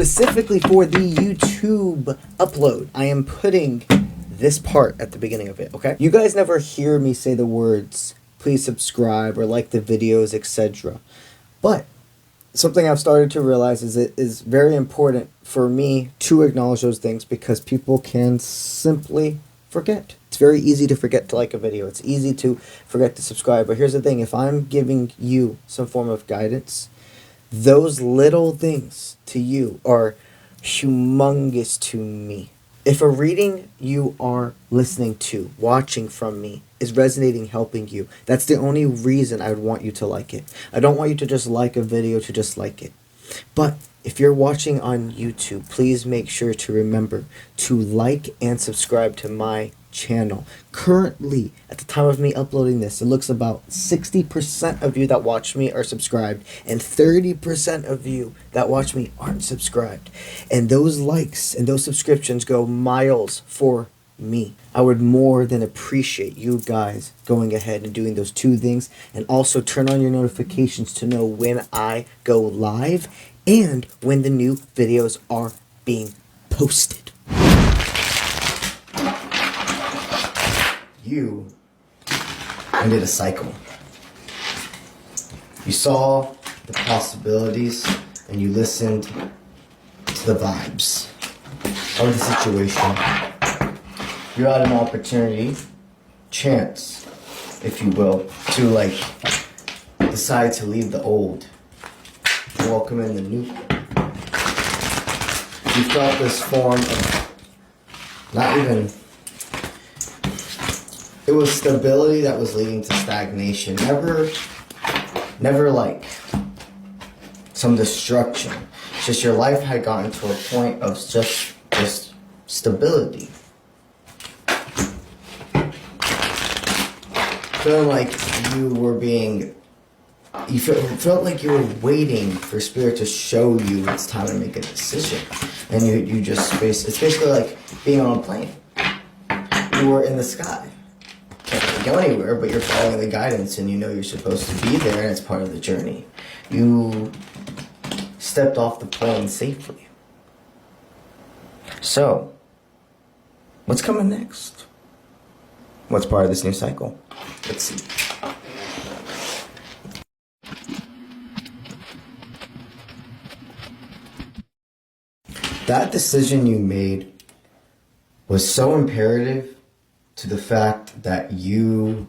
specifically for the YouTube upload. I am putting this part at the beginning of it, okay? You guys never hear me say the words, please subscribe or like the videos, etc. But something I've started to realize is it is very important for me to acknowledge those things because people can simply forget. It's very easy to forget to like a video. It's easy to forget to subscribe. But here's the thing. If I'm giving you some form of guidance, those little things to you are humongous to me. If a reading you are listening to, watching from me, is resonating, helping you, that's the only reason I would want you to like it. I don't want you to just like a video to just like it. But if you're watching on YouTube, please make sure to remember to like and subscribe to my channel. Currently, at the time of me uploading this, it looks about 60% of you that watch me are subscribed and 30% of you that watch me aren't subscribed. And those likes and those subscriptions go miles for me. I would more than appreciate you guys going ahead and doing those two things, and also turn on your notifications to know when I go live and when the new videos are being posted. You ended a cycle. You saw the possibilities and you listened to the vibes of the situation. You had an opportunity, chance, if you will, to decide to leave the old and welcome in the new. You felt this form of it was stability that was leading to stagnation. Never like some destruction. It's just your life had gotten to a point of just stability. Feeling like you felt like you were waiting for Spirit to show you it's time to make a decision. And it's basically like being on a plane. You were in the sky. Can't go anywhere, but you're following the guidance and you know you're supposed to be there and it's part of the journey. You stepped off the plane safely. So, what's coming next? What's part of this new cycle? Let's see. That decision you made was so imperative to the fact that you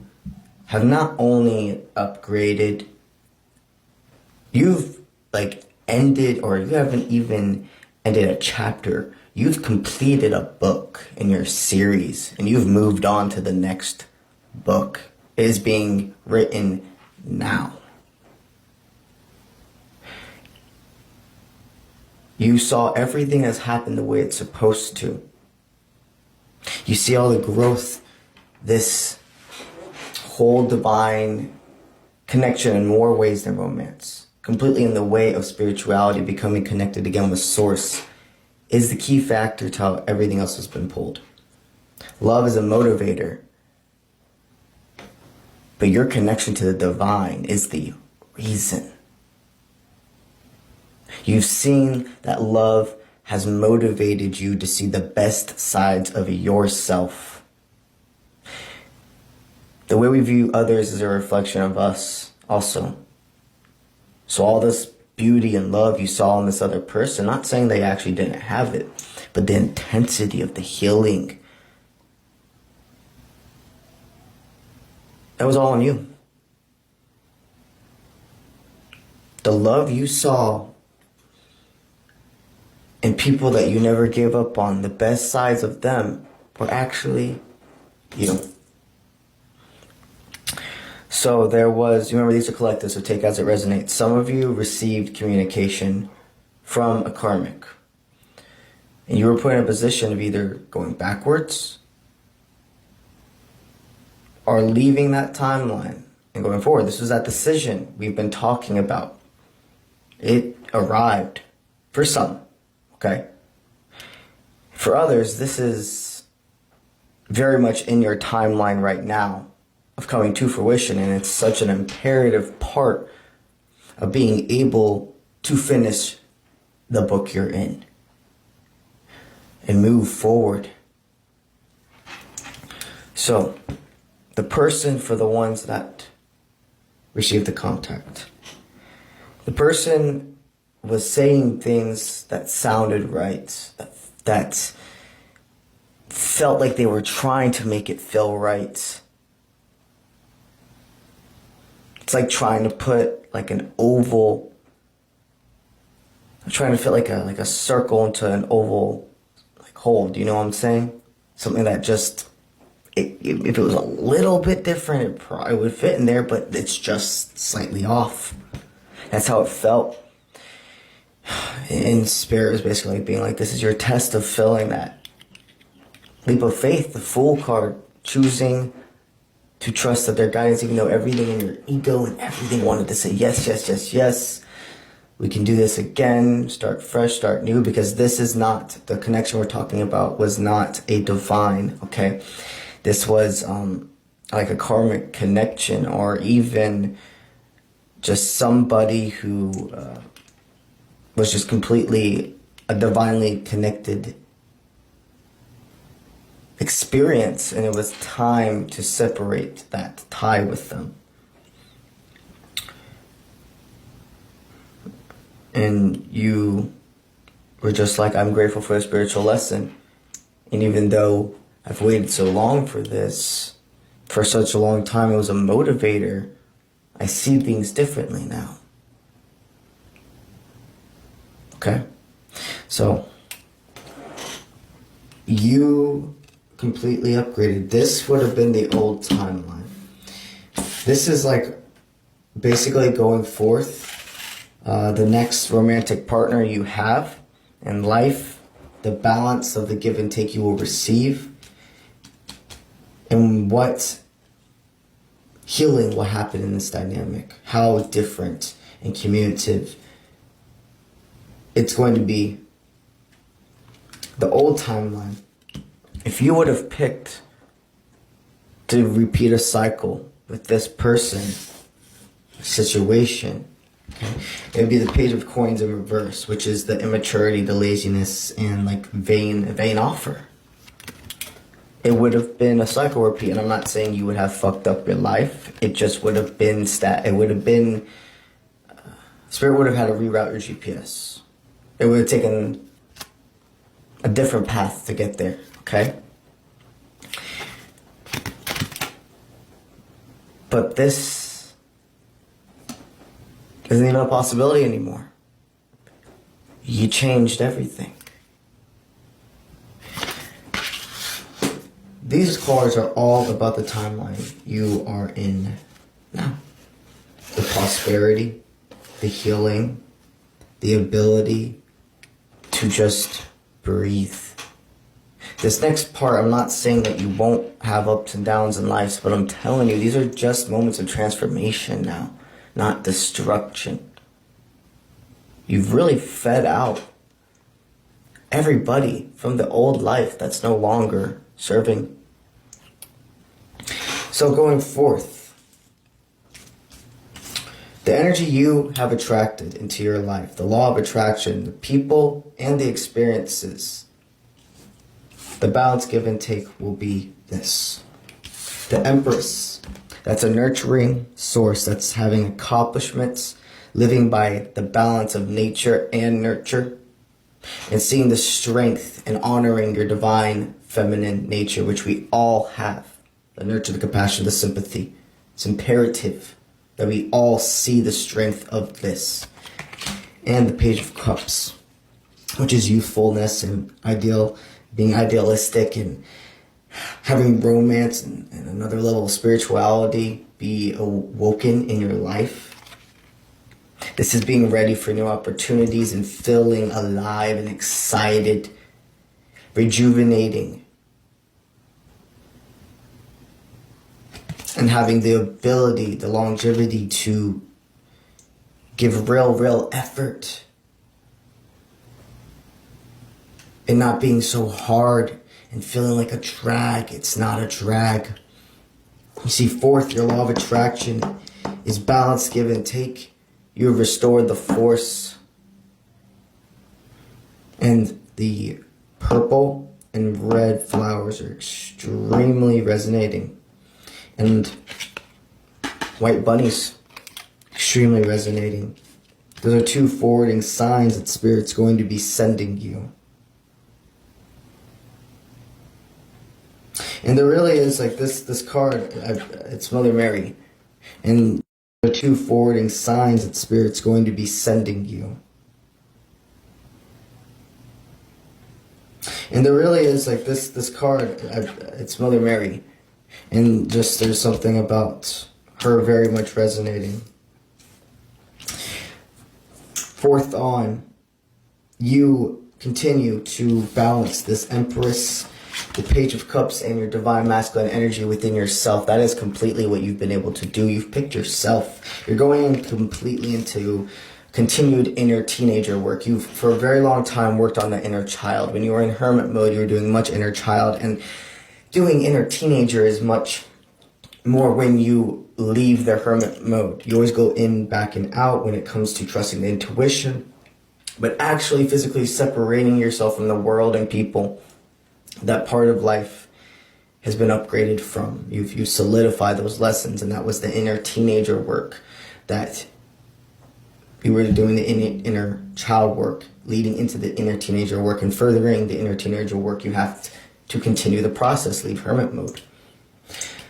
have not only upgraded, you've ended, or you haven't even ended a chapter. You've completed a book in your series and you've moved on to the next book. It is being written now. You saw everything has happened the way it's supposed to. You see all the growth, this whole divine connection in more ways than romance, completely in the way of spirituality, becoming connected again with Source, is the key factor to how everything else has been pulled. Love is a motivator, but your connection to the divine is the reason. You've seen that love has motivated you to see the best sides of yourself. The way we view others is a reflection of us also. So all this beauty and love you saw in this other person, not saying they actually didn't have it, but the intensity of the healing, that was all on you. The love you saw in people that you never gave up on, the best sides of them, were actually you. So there was, you remember these are collective, so take as it resonates. Some of you received communication from a karmic. And you were put in a position of either going backwards or leaving that timeline and going forward. This was that decision we've been talking about. It arrived for some, okay? For others, this is very much in your timeline right now of coming to fruition, and it's such an imperative part of being able to finish the book you're in. and move forward. So, the person, for the ones that received the contact, the person was saying things that sounded right, that felt like they were trying to make it feel right. It's like trying to put like an oval, trying to fit like a circle into an oval like hole. Do you know what I'm saying? Something that just, if it was a little bit different, it probably would fit in there, but it's just slightly off. That's how it felt. And Spirit was basically like being like, this is your test of filling that leap of faith, the Fool card, choosing to trust that their guidance, even though everything in your ego and everything wanted to say yes, yes, yes, yes. We can do this again, start fresh, start new, because this is not, the connection we're talking about was not a divine, okay? This was like a karmic connection, or even just somebody who was just completely a divinely connected experience, and it was time to separate that tie with them. And you were just like, I'm grateful for a spiritual lesson. And even though I've waited so long for this, for such a long time, it was a motivator, I see things differently now. Okay? So, you completely upgraded. This would have been the old timeline. This is like basically going forth, the next romantic partner you have in life, the balance of the give and take you will receive, and what healing will happen in this dynamic, how different and communicative it's going to be. The old timeline, if you would have picked to repeat a cycle with this person, situation, okay, it would be the Page of Coins in reverse, which is the immaturity, the laziness, and like vain offer. It would have been a cycle repeat, and I'm not saying you would have fucked up your life. It just would have been it would have been, Spirit would have had to reroute your GPS. It would have taken a different path to get there, okay? But this isn't even a possibility anymore. You changed everything. These cards are all about the timeline you are in now. The prosperity, the healing, the ability to just breathe. This next part, I'm not saying that you won't have ups and downs in life, but I'm telling you, these are just moments of transformation now, not destruction. You've really fed out everybody from the old life that's no longer serving. So going forth, the energy you have attracted into your life, the law of attraction, the people and the experiences, the balance give and take will be this. The Empress, that's a nurturing source that's having accomplishments, living by the balance of nature and nurture, and seeing the strength and honoring your divine feminine nature, which we all have. The nurture, the compassion, the sympathy. It's imperative that we all see the strength of this. And the Page of Cups, which is youthfulness and being idealistic and having romance and another level of spirituality be awoken in your life. This is being ready for new opportunities and feeling alive and excited, rejuvenating, and having the ability, the longevity to give real effort and not being so hard and feeling like a drag. It's not a drag. You see, fourth, your law of attraction is balance, give and take. You have restored the force and the Purple and red flowers are extremely resonating. And white bunnies, extremely resonating. Those are two forwarding signs that Spirit's going to be sending you. And there really is like this card, it's Mother Mary. And there are two forwarding signs that Spirit's going to be sending you. And there really is like this card, it's Mother Mary. And just there's something about her very much resonating. Fourth on, you continue to balance this Empress, the Page of Cups, and your Divine Masculine energy within yourself. That is completely what you've been able to do. You've picked yourself. You're going completely into continued inner teenager work. You've, for a very long time, worked on the inner child. When you were in hermit mode, you were doing much inner child, and doing inner teenager is much more when you leave the hermit mode. You always go in, back, and out when it comes to trusting the intuition, but actually physically separating yourself from the world and people. That part of life has been upgraded from. You've solidified those lessons, and that was the inner teenager work that you were doing, the inner child work, leading into the inner teenager work, and furthering the inner teenager work. You have to continue the process, leave hermit mode.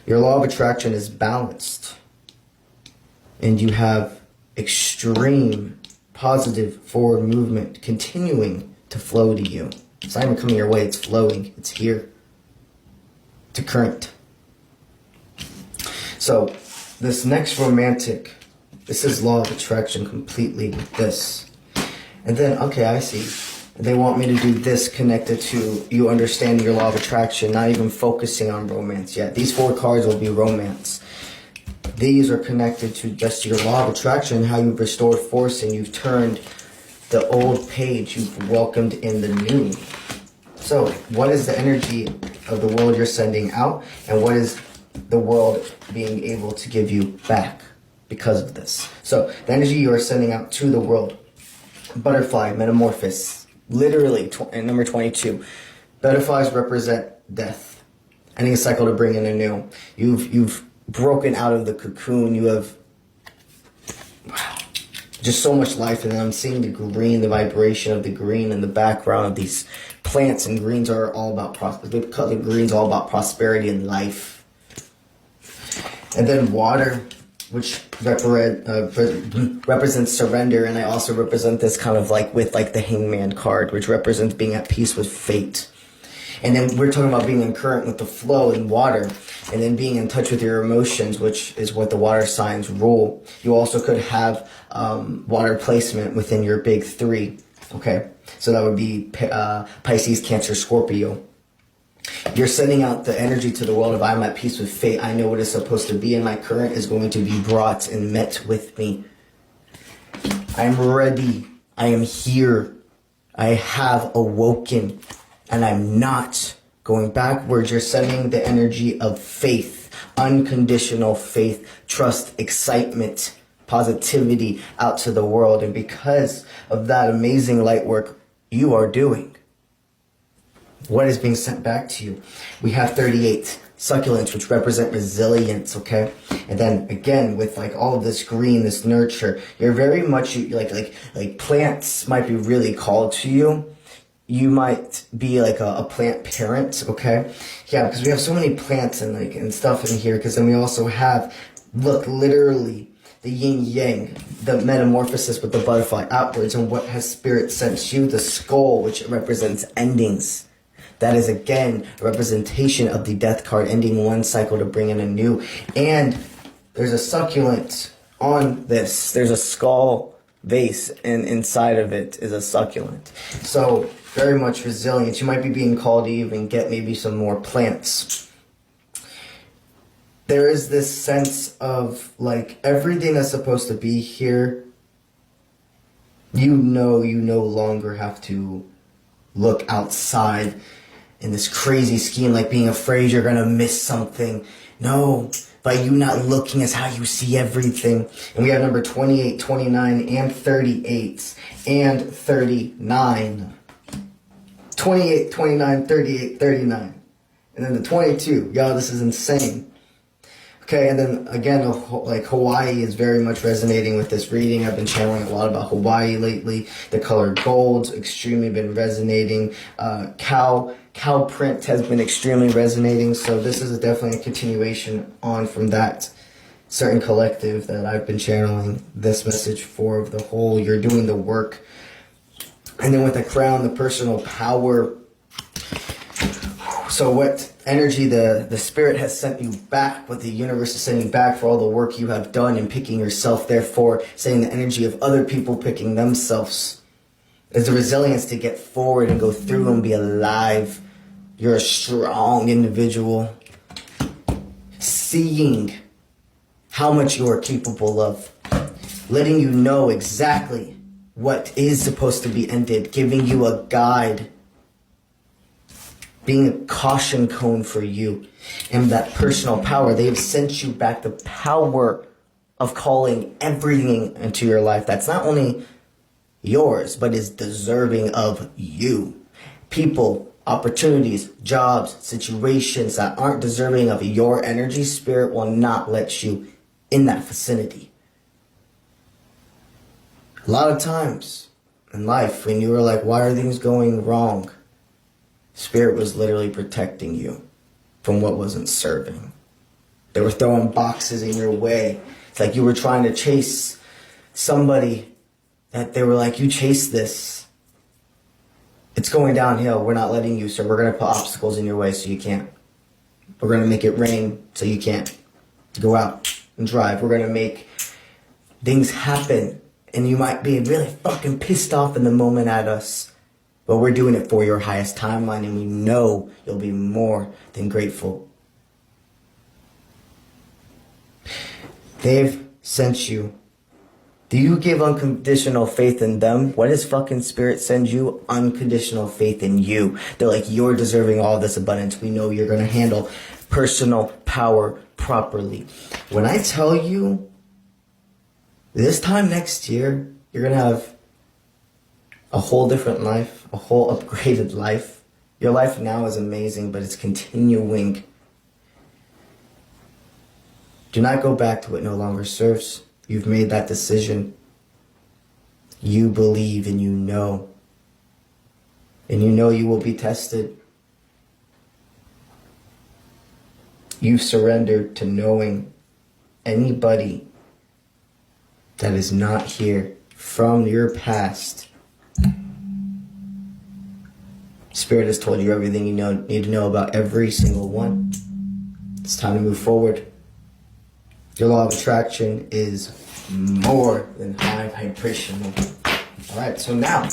Your law of attraction is balanced, and you have extreme positive forward movement continuing to flow to you. It's not even coming your way, it's flowing, it's here. It's a current. So, this next romantic, this is law of attraction completely with this. And then, okay, I see. They want me to do this connected to you understanding your law of attraction, not even focusing on romance yet. These 4 cards will be romance. These are connected to just your law of attraction, how you've restored force and you've turned the old page, you've welcomed in the new. So, what is the energy of the world you're sending out, and what is the world being able to give you back because of this? So, the energy you are sending out to the world, butterfly, metamorphosis, literally, number 22. Butterflies represent death, ending a cycle to bring in a new. You've broken out of the cocoon. You have just so much life, and then I'm seeing the green, the vibration of the green in the background of these plants, and greens are all about the green's all about prosperity and life. And then water, which represents surrender, and I also represent this kind of like with like the Hangman card, which represents being at peace with fate. And then we're talking about being in current with the flow in water, and then being in touch with your emotions, which is what the water signs rule. You also could have water placement within your big 3. Okay, so that would be Pisces, Cancer, Scorpio. You're sending out the energy to the world of I'm at peace with fate. I know what is supposed to be, and my current is going to be brought and met with me. I'm ready. I am here. I have awoken, and I'm not going backwards. You're sending the energy of faith, unconditional faith, trust, excitement, positivity out to the world. And because of that amazing light work you are doing, what is being sent back to you? We have 38 succulents, which represent resilience, okay? And then again, with like all of this green, this nurture, you're very much like plants might be really called to you. You might be like a plant parent, okay? Yeah, because we have so many plants and stuff in here. Because then we also have, look, literally the yin yang, the metamorphosis with the butterfly outwards, and what has spirit sent you? The skull, which represents endings. That is, again, a representation of the death card, ending one cycle to bring in a new. And there's a succulent on this. There's a skull vase, and inside of it is a succulent. So, very much resilience. You might be being called to even get maybe some more plants. There is this sense of, like, everything that's supposed to be here, you no longer have to look outside in this crazy scheme, like being afraid you're gonna miss something. No, by you not looking is how you see everything. And we have number 28, 29, and 38, and 39. 28, 29, 38, 39. And then the 22. Yo, this is insane. Okay, and then again, like Hawaii is very much resonating with this reading. I've been channeling a lot about Hawaii lately. The color gold, extremely been resonating. Cow print has been extremely resonating. So this is definitely a continuation on from that certain collective that I've been channeling this message for, of the whole, you're doing the work. And then with the crown, the personal power. So what energy the spirit has sent you back, what the universe is sending you back for all the work you have done in picking yourself, therefore saying the energy of other people picking themselves, is the resilience to get forward and go through and be alive. You're a strong individual. Seeing how much you are capable of. Letting you know exactly what is supposed to be ended. Giving you a guide. Being a caution cone for you. And that personal power. They have sent you back the power of calling everything into your life that's not only yours, but is deserving of you. People, opportunities, jobs, situations that aren't deserving of your energy, spirit will not let you in that vicinity. A lot of times in life, when you were like, why are things going wrong? Spirit was literally protecting you from what wasn't serving. They were throwing boxes in your way. It's like you were trying to chase somebody that they were like, you chase this. It's going downhill. We're not letting you, so we're going to put obstacles in your way so you can't. We're going to make it rain so you can't go out and drive. We're going to make things happen. And you might be really fucking pissed off in the moment at us. But we're doing it for your highest timeline, and we know you'll be more than grateful. They've sent you. Do you give unconditional faith in them? What does fucking spirit send you? Unconditional faith in you. They're like, you're deserving all this abundance. We know you're going to handle personal power properly. When I tell you, this time next year, you're going to have a whole different life, a whole upgraded life. Your life now is amazing, but it's continuing. Do not go back to what no longer serves. You've made that decision. You believe and you know. And you know you will be tested. You surrendered to knowing anybody that is not here from your past. Spirit has told you everything you need to know about every single one. It's time to move forward. Your law of attraction is more than high vibrational. Alright, so now,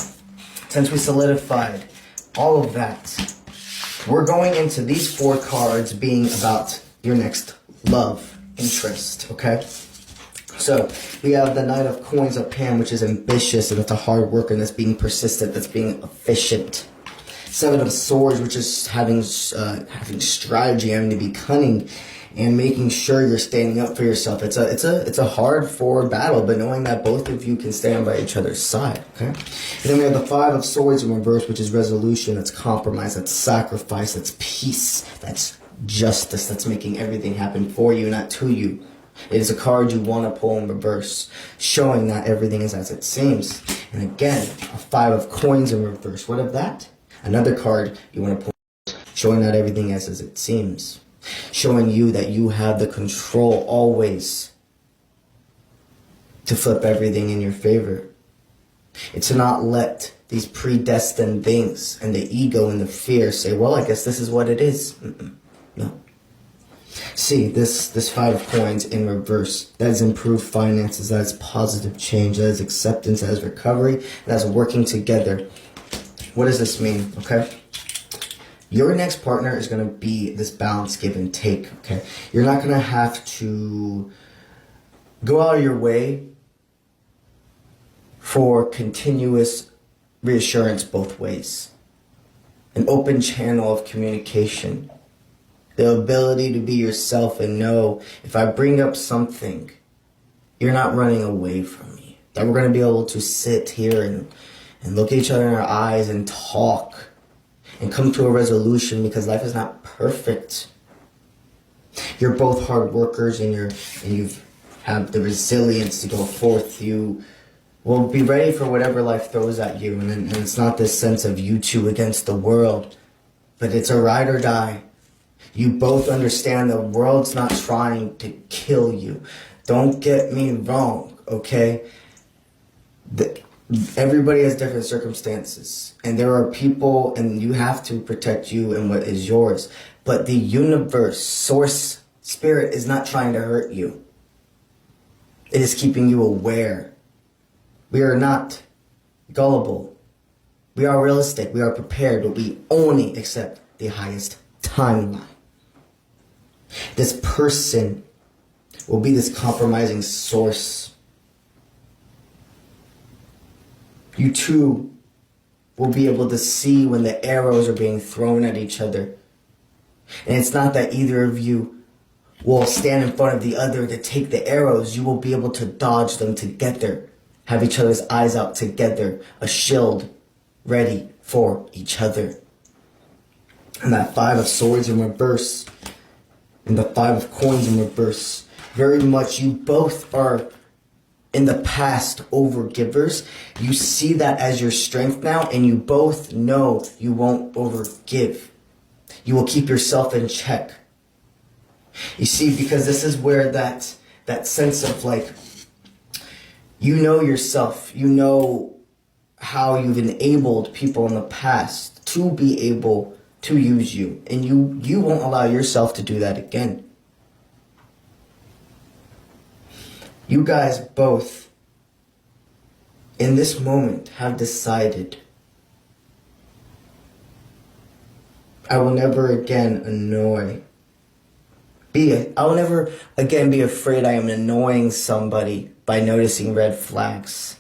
since we solidified all of that, we're going into these 4 cards being about your next love interest, okay? So, we have the Knight of Coins up hand, which is ambitious, and it's a hard worker, and that's being persistent, that's being efficient. 7 of Swords, which is having strategy, having to be cunning, and making sure you're standing up for yourself. It's a hard forward battle, but knowing that both of you can stand by each other's side. Okay. And then we have the 5 of Swords in reverse, which is resolution. That's compromise. That's sacrifice. That's peace. That's justice. That's making everything happen for you, not to you. It is a card you want to pull in reverse, showing that everything is as it seems. And again, a 5 of Coins in reverse. What of that? Another card you want to pull, showing that everything is as it seems. Showing you that you have the control always to flip everything in your favor. It's to not let these predestined things and the ego and the fear say, well, I guess this is what it is. No. See, this 5 of Coins in reverse, that is improved finances, that is positive change, that is acceptance, that is recovery, that is working together. What does this mean, okay? Your next partner is going to be this balance, give and take, okay? You're not going to have to go out of your way for continuous reassurance both ways. An open channel of communication. The ability to be yourself and know if I bring up something, you're not running away from me. That we're going to be able to sit here and look each other in our eyes and talk and come to a resolution, because life is not perfect. You're both hard workers, and you've have the resilience to go forth. You will be ready for whatever life throws at you, and it's not this sense of you two against the world, but it's a ride or die. You both understand the world's not trying to kill you. Don't get me wrong, okay? Everybody has different circumstances, and there are people, and you have to protect you and what is yours. But the universe, source, spirit is not trying to hurt you. It is keeping you aware. We are not gullible. We are realistic. We are prepared, but we only accept the highest timeline. This person will be this compromising source. You two will be able to see when the arrows are being thrown at each other. And it's not that either of you will stand in front of the other to take the arrows. You will be able to dodge them together. Have each other's eyes out together. A shield ready for each other. And that 5 of swords in reverse. And the 5 of coins in reverse. Very much you both are in the past overgivers. You see that as your strength now, and you both know you won't overgive. You will keep yourself in check. You see, because this is where that sense of like, you know yourself, you know how you've enabled people in the past to be able to use you, and you won't allow yourself to do that again. You guys both, in this moment, have decided, I will never again I will never again be afraid I am annoying somebody by noticing red flags.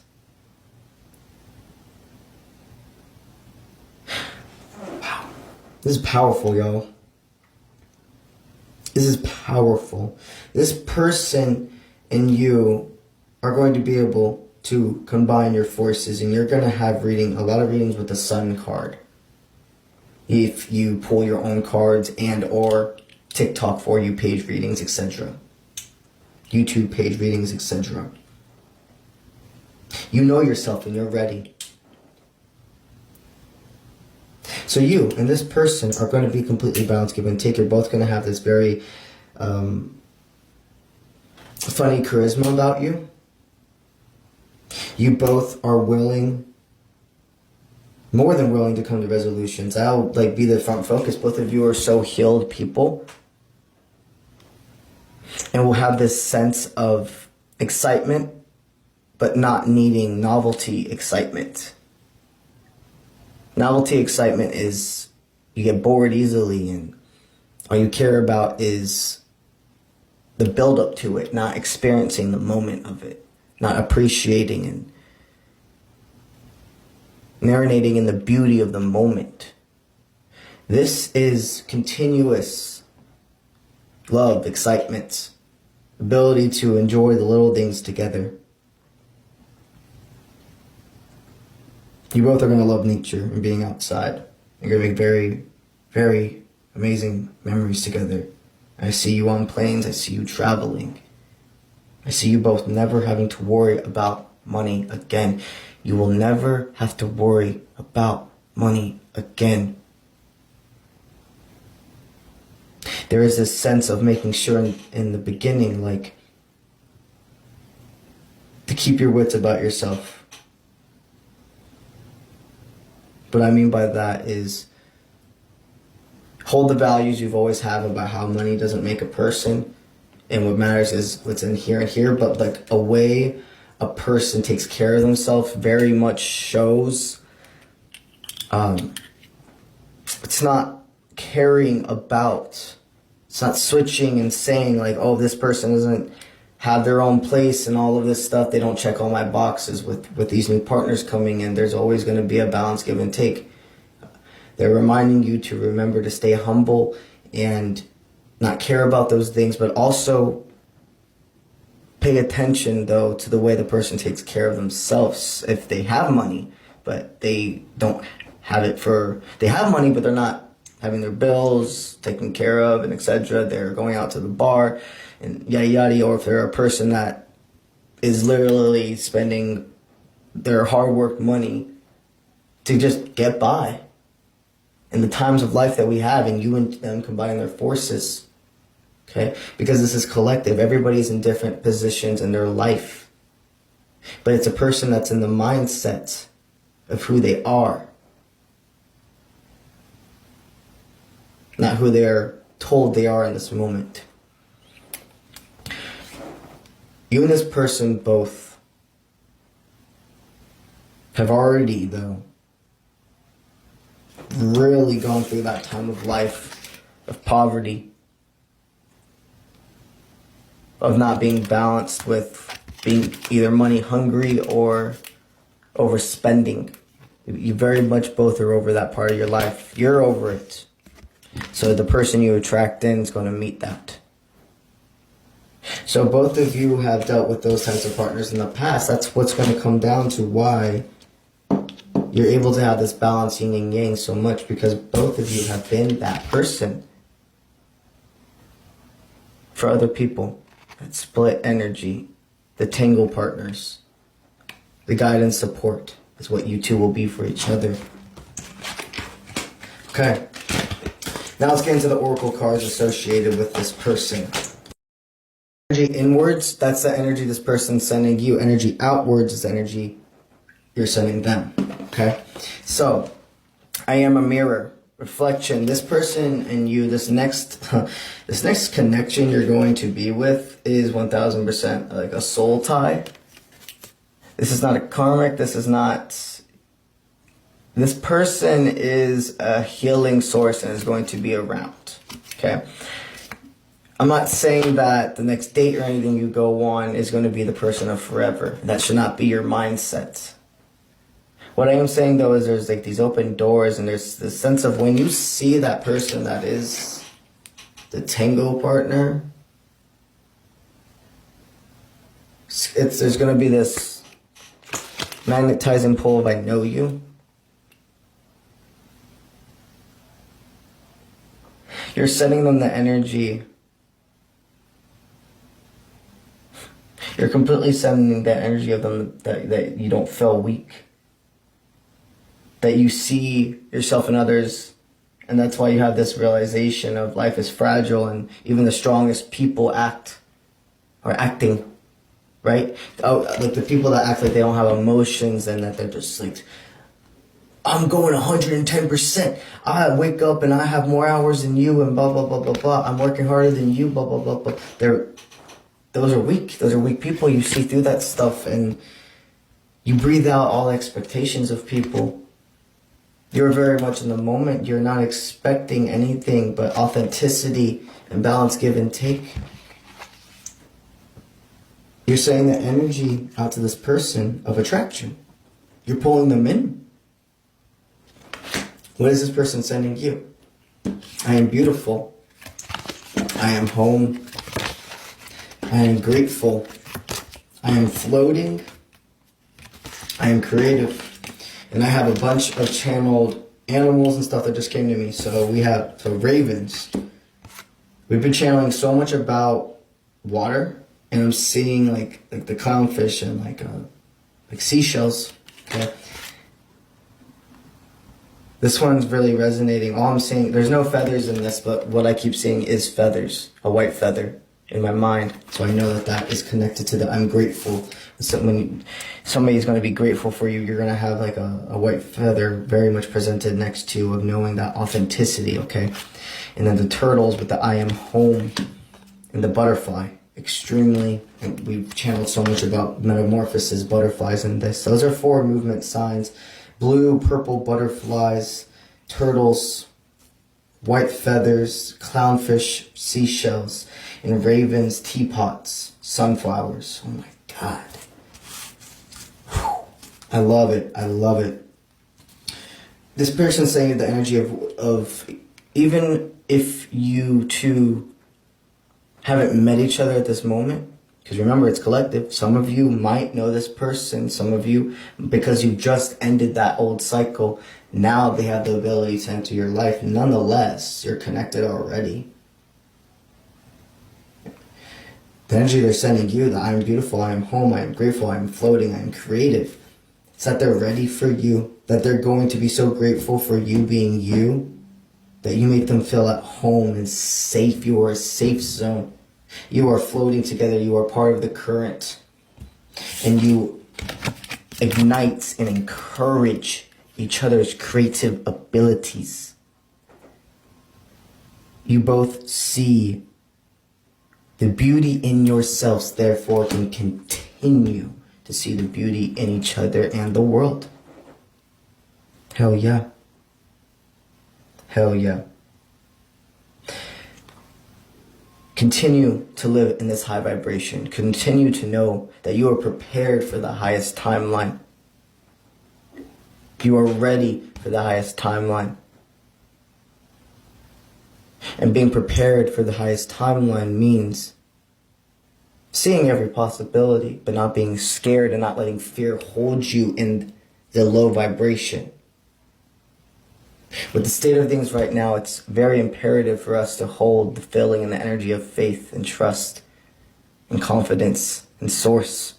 Wow. This is powerful, y'all. This is powerful. This person and you are going to be able to combine your forces, and you're going to have a lot of readings with the Sun card. If you pull your own cards and or TikTok for you page readings, etc. YouTube page readings, etc. You know yourself and you're ready. So you and this person are going to be completely balanced, give and take. You're both going to have this very funny charisma about you. You both are more than willing to come to resolutions. I'll be the front focus. Both of you are so healed people. And we'll have this sense of excitement, but not needing novelty excitement. Novelty excitement is you get bored easily, and all you care about is the build up to it, not experiencing the moment of it, not appreciating and marinating in the beauty of the moment. This is continuous love, excitement, ability to enjoy the little things together. You both are going to love nature and being outside. You're going to make very, very amazing memories together. I see you on planes. I see you traveling. I see you both never having to worry about money again. You will never have to worry about money again. There is this sense of making sure in the beginning, to keep your wits about yourself. What I mean by that is hold the values you've always had about how money doesn't make a person, and what matters is what's in here and here. But a way a person takes care of themselves very much shows it's not caring about, it's not switching and saying oh, this person doesn't have their own place and all of this stuff. They don't check all my boxes with these new partners coming in. There's always going to be a balance, give and take. They're reminding you to remember to stay humble and not care about those things, but also pay attention, though, to the way the person takes care of themselves. If they have money, but they don't they have money, but they're not having their bills taken care of and etc. They're going out to the bar and yada yada, or if they're a person that is literally spending their hard work money to just get by in the times of life that we have, and you and them combining their forces, okay? Because this is collective. Everybody's in different positions in their life. But it's a person that's in the mindset of who they are, not who they're told they are in this moment. You and this person both have already, though, really gone through that time of life of poverty, of not being balanced with being either money hungry or overspending. You very much both are over that part of your life. You're over it. So the person you attract in is going to meet that. So both of you have dealt with those types of partners in the past. That's what's going to come down to why you're able to have this balance yin and yang so much, because both of you have been that person for other people. That split energy, the tangle partners, the guidance support is what you two will be for each other. Okay. Now let's get into the oracle cards associated with this person. Energy inwards, that's the energy this person's sending you. Energy outwards is energy you're sending them. Okay? So, I am a mirror. Reflection. This person and you, this next connection you're going to be with is 1000% like a soul tie. This is not a karmic. This person is a healing source and is going to be around. Okay? I'm not saying that the next date or anything you go on is going to be the person of forever. That should not be your mindset. What I am saying, though, is there's like these open doors, and there's this sense of when you see that person that is the tango partner, there's going to be this magnetizing pull of I know you. You're sending them the energy. You're completely sending that energy of them that you don't feel weak. That you see yourself in others, and that's why you have this realization of life is fragile, and even the strongest people acting, right? Oh, like the people that act like they don't have emotions and that they're just like, I'm going 110%. I wake up and I have more hours than you and blah, blah, blah, blah, blah. I'm working harder than you, blah, blah, blah, blah. Those are weak. Those are weak people. You see through that stuff and you breathe out all expectations of people. You're very much in the moment. You're not expecting anything but authenticity and balance, give and take. You're saying the energy out to this person of attraction. You're pulling them in. What is this person sending you? I am beautiful. I am home. I am grateful. I am floating. I am creative. And I have a bunch of channeled animals and stuff that just came to me. So we have ravens. We've been channeling so much about water, and I'm seeing like the clownfish and like seashells. Okay. This one's really resonating. All I'm seeing, there's no feathers in this, but what I keep seeing is feathers, a white feather in my mind. So I know that is connected to the I'm grateful. So when somebody's going to be grateful for you, you're going to have like a white feather very much presented next to of knowing that authenticity, okay? And then the turtles with the I am home and the butterfly. Extremely, and we've channeled so much about metamorphosis, butterflies in this. Those are 4 movement signs. Blue, purple butterflies, turtles, white feathers, clownfish, seashells, and ravens, teapots, sunflowers. Oh my God. I love it. I love it. This person's saying the energy of even if you two haven't met each other at this moment, because remember, it's collective. Some of you might know this person. Some of you, because you just ended that old cycle, Now they have the ability to enter your life. Nonetheless, you're connected already. The energy they're sending you, that I am beautiful, I am home, I am grateful, I am floating, I am creative. It's that they're ready for you, that they're going to be so grateful for you being you, that you make them feel at home and safe. You are a safe zone. You are floating together. You are part of the current. And you ignite and encourage each other's creative abilities. You both see the beauty in yourselves, therefore can continue to see the beauty in each other and the world. Hell yeah. Hell yeah. Continue to live in this high vibration. Continue to know that you are prepared for the highest timeline. You are ready for the highest timeline. And being prepared for the highest timeline means seeing every possibility, but not being scared and not letting fear hold you in the low vibration. With the state of things right now, it's very imperative for us to hold the feeling and the energy of faith and trust and confidence and source.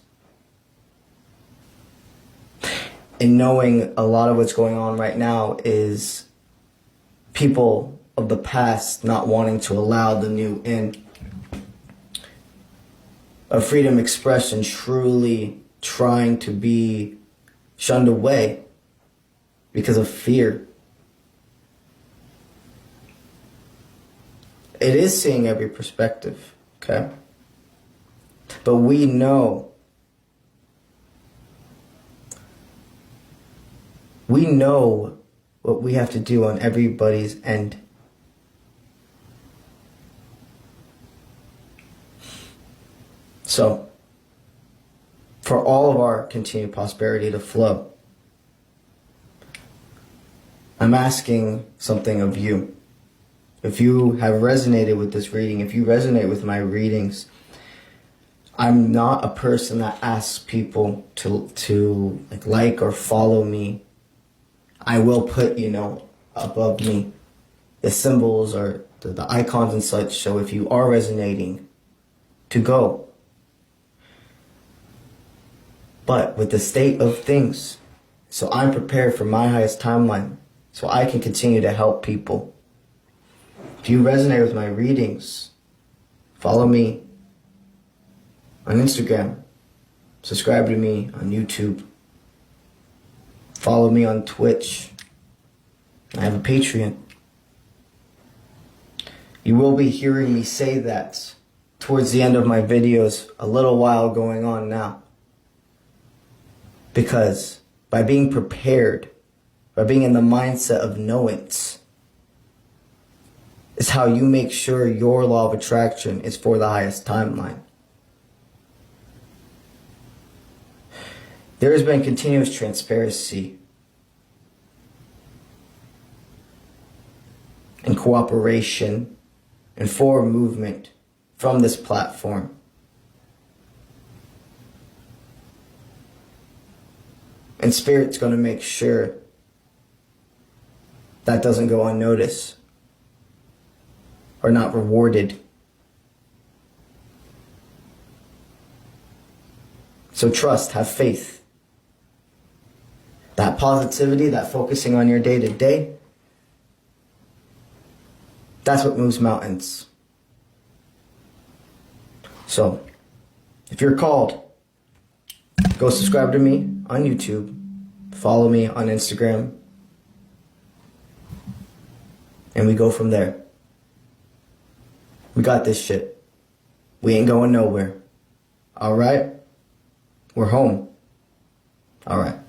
And knowing a lot of what's going on right now is people of the past not wanting to allow the new in. A freedom expression truly trying to be shunned away because of fear. It is seeing every perspective, okay? But we know what we have to do on everybody's end. So, for all of our continued prosperity to flow, I'm asking something of you. If you have resonated with this reading, if you resonate with my readings, I'm not a person that asks people to like or follow me. I will put, above me the symbols or the icons and such. So if you are resonating, to go. But with the state of things, so I'm prepared for my highest timeline, so I can continue to help people. If you resonate with my readings, follow me on Instagram, subscribe to me on YouTube, follow me on Twitch. I have a Patreon. You will be hearing me say that towards the end of my videos, a little while going on now. Because by being prepared, by being in the mindset of knowings, is how you make sure your law of attraction is for the highest timeline. There has been continuous transparency and cooperation and forward movement from this platform. And Spirit's going to make sure that doesn't go unnoticed or not rewarded. So trust, have faith. That positivity, that focusing on your day to day, that's what moves mountains. So, if you're called, go subscribe to me on YouTube, follow me on Instagram, and we go from there. We got this shit. We ain't going nowhere. All right? We're home. All right.